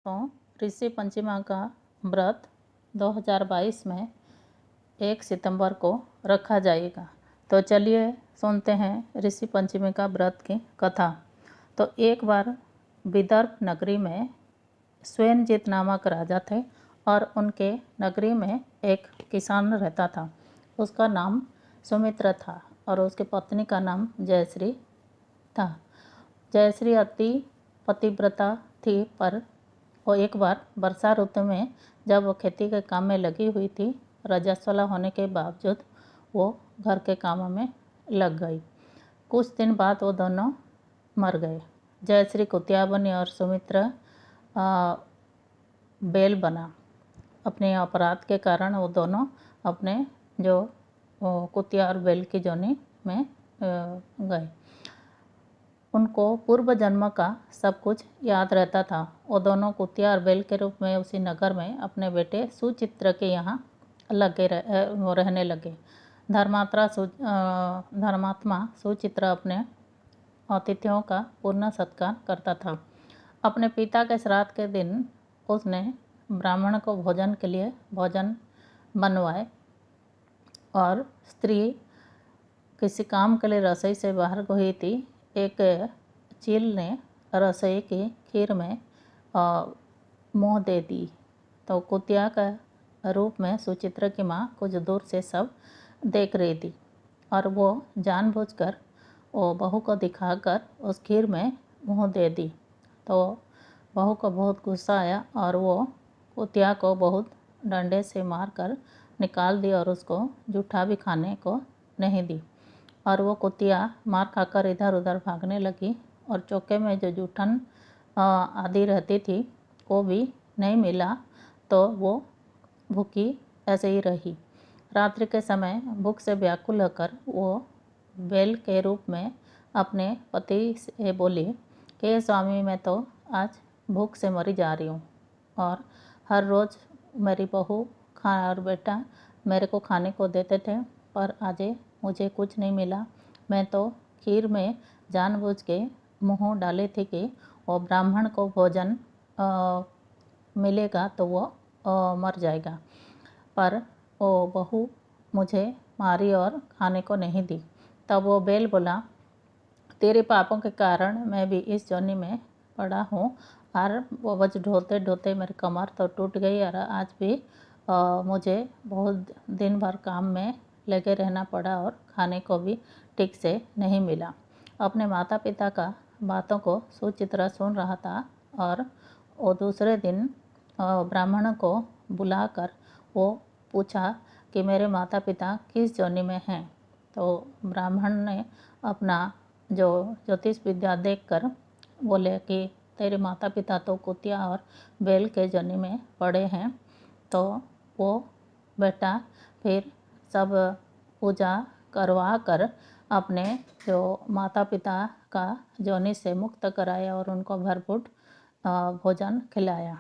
तो ऋषि पंचमी का व्रत 2022 में 1 सितंबर को रखा जाएगा। तो चलिए सुनते हैं ऋषि पंचमी का व्रत की कथा। तो एक बार विदर्भ नगरी में स्वयंजीत नामक राजा थे और उनके नगरी में एक किसान रहता था। उसका नाम सुमित्र था और उसकी पत्नी का नाम जयश्री था। जयश्री अति पतिव्रता थी, पर वो एक बार वर्षा ऋतु में जब वो खेती के काम में लगी हुई थी, रजस्वला होने के बावजूद वो घर के कामों में लग गई। कुछ दिन बाद वो दोनों मर गए। जयश्री कुतिया बनी और सुमित्र बैल बना। अपने अपराध के कारण वो दोनों अपने जो कुतिया और बैल की जोनी में गए। उनको पूर्व जन्म का सब कुछ याद रहता था। वो दोनों कुतिया और बैल के रूप में उसी नगर में अपने बेटे सुचित्र के यहाँ रहने लगे। धर्मात्मा सुचित्र अपने अतिथियों का पूर्ण सत्कार करता था। अपने पिता के श्राद्ध के दिन उसने ब्राह्मण को भोजन के लिए भोजन बनवाए और स्त्री किसी काम के लिए रसोई से बाहर गई थी। एक चील ने रसोई की खीर में मुँह दे दी। तो कुतिया का रूप में सुचित्र की माँ कुछ दूर से सब देख रही थी और वो जानबूझकर वो बहू को दिखाकर उस खीर में मुँह दे दी। तो बहू को बहुत गुस्सा आया और वो कुतिया को बहुत डंडे से मारकर निकाल दी और उसको जूठा भी खाने को नहीं दी। और वो कुतिया मार खाकर इधर उधर भागने लगी और चौके में जो जूठन आदि रहती थी वो भी नहीं मिला, तो वो भूखी ऐसे ही रही। रात्रि के समय भूख से व्याकुल होकर वो बैल के रूप में अपने पति से बोली कि स्वामी, मैं तो आज भूख से मरी जा रही हूँ और हर रोज़ मेरी बहू और बेटा मेरे को खाने को देते थे, पर आज मुझे कुछ नहीं मिला। मैं तो खीर में जानबूझ के मुँह डाली थी कि वो ब्राह्मण को भोजन मिलेगा तो वो मर जाएगा, पर वो बहू मुझे मारी और खाने को नहीं दी। तब वो बैल बोला, तेरे पापों के कारण मैं भी इस जोनी में पड़ा हूँ और वो बच ढोते ढोते मेरी कमर तो टूट गई और आज भी मुझे बहुत दिन भर काम में लगे रहना पड़ा और खाने को भी ठीक से नहीं मिला। अपने माता पिता का बातों को सुचित्रा सुन रहा था और वो दूसरे दिन ब्राह्मण को बुलाकर वो पूछा कि मेरे माता पिता किस जोनी में हैं। तो ब्राह्मण ने अपना जो ज्योतिष विद्या देखकर बोले कि तेरे माता पिता तो कुतिया और बैल के जोनी में पड़े हैं। तो वो बेटा फिर सब पूजा करवा कर अपने जो माता पिता का जोनी से मुक्त कराया और उनको भरपूर भोजन खिलाया।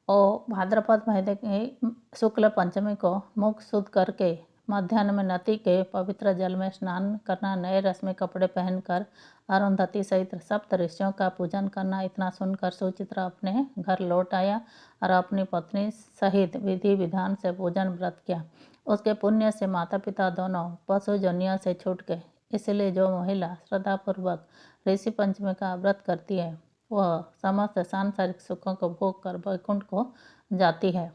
और भाद्रपद महीने की शुक्ल पंचमी को मुख शुद्ध करके मध्याह्न में नदी के पवित्र जल में स्नान करना, नए रस्मी कपड़े पहनकर अरुंधति सहित सप्त ऋषियों का पूजन करना। इतना सुनकर सुचित्रा अपने घर लौट आया और अपनी पत्नी सहित विधि विधान से पूजन व्रत किया। उसके पुण्य से माता पिता दोनों पशु जोनियों से छूट गए। इसलिए जो महिला श्रद्धापूर्वक ऋषि पंचमी का व्रत करती है वह समस्त सांसारिक सुखों को भोग कर वैकुंठ को जाती है।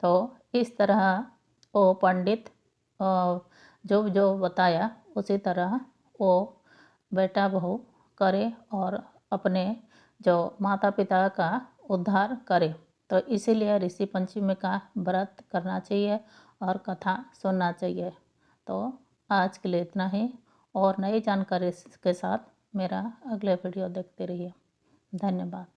तो इस तरह वो पंडित जो जो बताया उसी तरह वो बेटा बहू करे और अपने जो माता पिता का उद्धार करे। तो इसीलिए ऋषि पंचमी का व्रत करना चाहिए और कथा सुनना चाहिए। तो आज के लिए इतना ही, और नई जानकारी के साथ मेरा अगले वीडियो देखते रहिए। धन्यवाद।